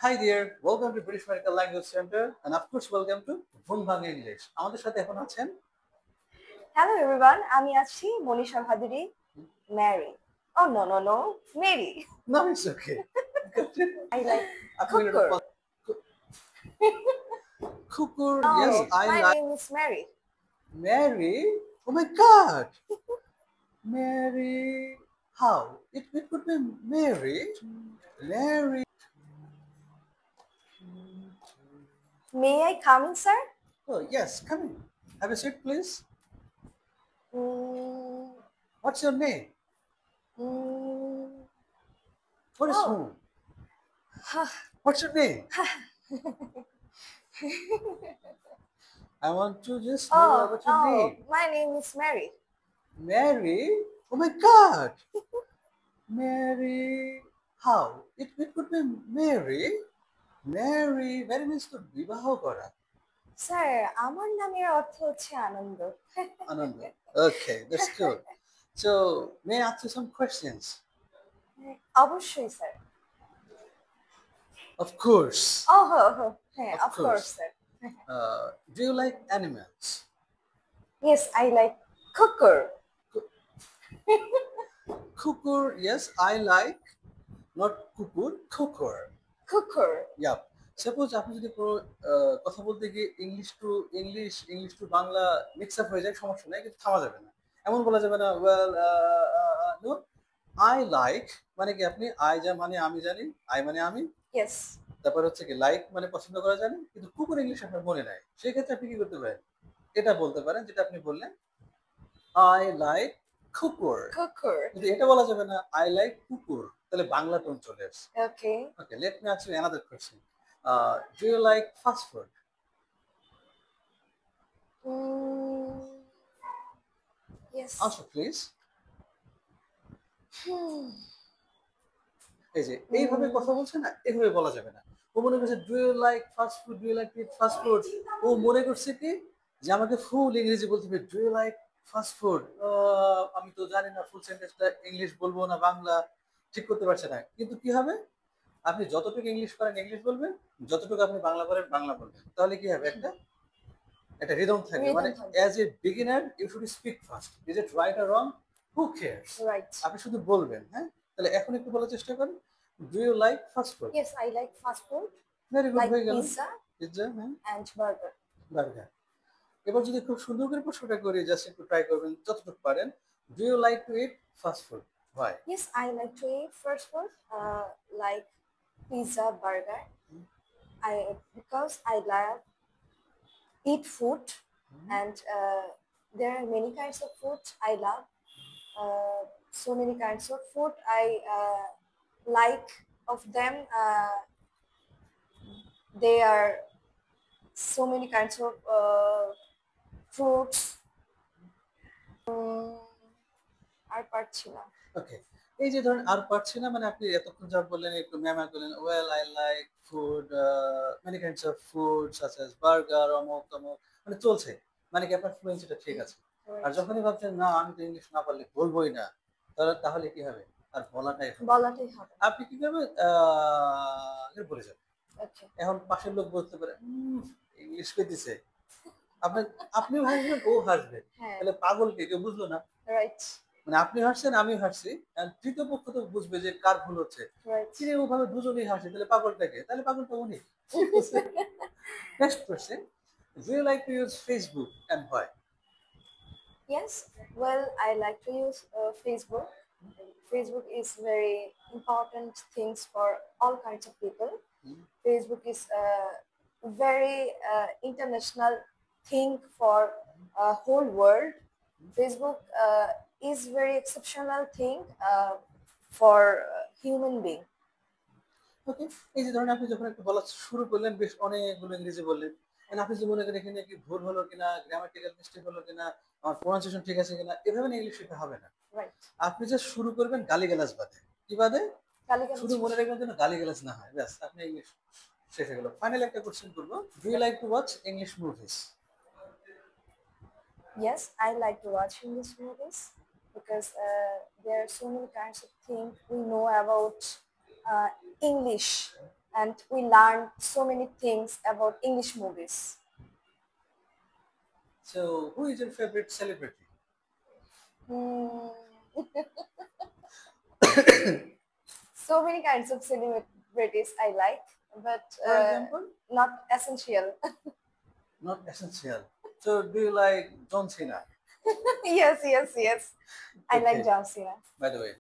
Hi there, welcome to British Medical Language Center and of course welcome to Bhungbang English. আমাদের সাথে এখন আছেন Hello everyone, আমি আছি Manisha Bhaduri Mary. Oh no, Mary. No, it's okay. I like আপনি cooker. Cooker, Oh, yes, I my like name is Mary. Mary. Oh my God, Mary. How? It could be Mary. Mary. May I come in, sir? Oh yes, come in. Have a seat, please. Mm, What's your name? mm, What is Oh. who? What's your name? I want to just know about your name. My name is Mary. Mary? Oh my God! Mary? How? It could be Mary. Mary, Mary means to বিবাহ করা। Sir আমার নামের অর্থ হচ্ছে আনন্দ। আনন্দ। Okay, that's good. So, may I ask you some questions? অবশ্যই sir. Of course. হ্যাঁ, Of of course, course. sir. Do you like animals? Yes, I like cooker. Cooker, yes, I like. Not কুকুর, cooker. Cooker. Yeah. Suppose আপনি যদি কোনো কথা বলতে গিয়ে English to Bangla mix up হয়ে যায়, সমস্যা নাই, কিন্তু থামা যাবে না, এমন বলা যাবে না ওয়েল নো আই লাইক মানে কি আপনি আই যা মানে আমি জানি, আই মানে আমি, Yes. তারপর হচ্ছে কি লাইক মানে পছন্দ করা জানি, কিন্তু কুকুর ইংলিশ আপনার মনে নাই, সেই ক্ষেত্রে আপনি কি করতে পারেন, এটা বলতে পারেন যেটা আপনি বললেন আই লাইক কুকুর, Cooker. কিন্তু এটা বলা যাবে না আই লাইক কুকুর, তাহলে বাংলা টোন চলে আসছে। Okay. Okay, let me ask you another question. Do you like fast food? Mm, yes. Answer, please. এই যে Hmm. এইভাবে কথা বলছে না, এইভাবে বলা যাবে না। ও মনে করছে do you like fast food, do you like eat fast food, ও মনে করছে কি যে আমাকে ফুল ইংরেজি বলতে হবে, do you like fast food, আমি তো জানি না ফুল সেন্টেন্সটা ইংলিশ বলবো না বাংলা, ঠিক করতে পারছে না। কিন্তু কি হবে, আপনি যতটুকু ইংলিশ পারেন ইংলিশ বলবেন, যতটুকু আপনি বাংলা পারেন বাংলা বলবেন, তাহলে কি হবে, একটা রিদম থাকবে। Rhythm মানে থাকবে। As a beginner you should speak fast, is it right or wrong, who cares, Right. আপনি শুধু বলবেন। হ্যাঁ, তাহলে এখন একটু বলার চেষ্টা করেন, do you like fast food. Yes, I like fast food, very good, like হয়ে গেল pizza পিৎজা, হ্যাঁ, and burger. বার্গার। এবার যদি খুব সুন্দর করে প্রশ্নটা করি, জাস্ট একটু ট্রাই করবেন যতটুকু পারেন, do you like to eat fast food, why? Yes, I like to eat fast food, like pizza, burger. Because I love eat food, and there are many kinds of food I love. So many kinds of food I like. Of them, they are so many kinds of fruits. আর পারছি না। ওকে, এই যে ধরেন আর পারছি না, মানে আপনি এতক্ষণ যা বললেন একটু ম্যামা করলেন, well I like food, many kinds of food such as burger, অমুক তমুক, মানে চলছে, মানে কি আপনার ফ্লুয়েন্সিটা ঠিক আছে। আর যখনই ভাবছেন না আমি তো ইংলিশ না পারলে বলবোই না, তাহলে কি হবে, আর বলাটাই হবে। হবে। আপনি কি করবেন, বলে যাবেন। Okay. এখন পাশের লোক বলতে পারে ইংলিশ কইতেছে, আপনি আপনিও হাসবেন, ও হাসবে, হ্যাঁ। তাহলে পাগল কে, কেউ বুঝলো না। Right. মানে আপনি হাসছেন আমিও হাসছি, আর তৃতীয় পক্ষ তো বুঝবে যে কার ভুল হচ্ছে, Right. কিরে ওভাবে দুজনেই হাসে, তাহলে পাগলটাকে, তাহলে পাগলটা উনি। Next question, do you like to use Facebook and why? Yes, well, I like to use Facebook. Facebook is very important things for all kinds of people. Facebook is a very international thing for whole world. Facebook is very exceptional thing for human being. ওকে, এই যে ধরেন আপনি যখন একটু বলা শুরু করলেন, বেশ অনেকগুলো ইংরেজি বললেন, আপনি যে মনে করেন এখানে কি ভুল হলো কিনা, গ্রামাটিক্যাল মিস্টেক হলো কিনা, আমার প্রনাউন্সিয়েশন ঠিক আছে কিনা, এভাবে না ইংলিশ শেখা হবে না। Right. আপনি যে শুরু করবেন গালিগালাজ বাদে, কি বাদে, গালিগালাজ শুধু মনে রাখবেন যেন গালিগালাজ না হয়, ব্যাস আপনি ইংলিশ শেষ হয়ে গেল। ফাইনালি একটা কোশ্চেন করবো, do you like to watch English movies? Yes, I like to watch English movies because there are so many kinds of things we know about English. and we learned so many things about English movies. So, who is your favorite celebrity? Hmm. So many kinds of celebrities I like, but For example, not essential. not essential. So, do you like John Cena? Yes, yes, yes. I like Okay. John Cena. By the way,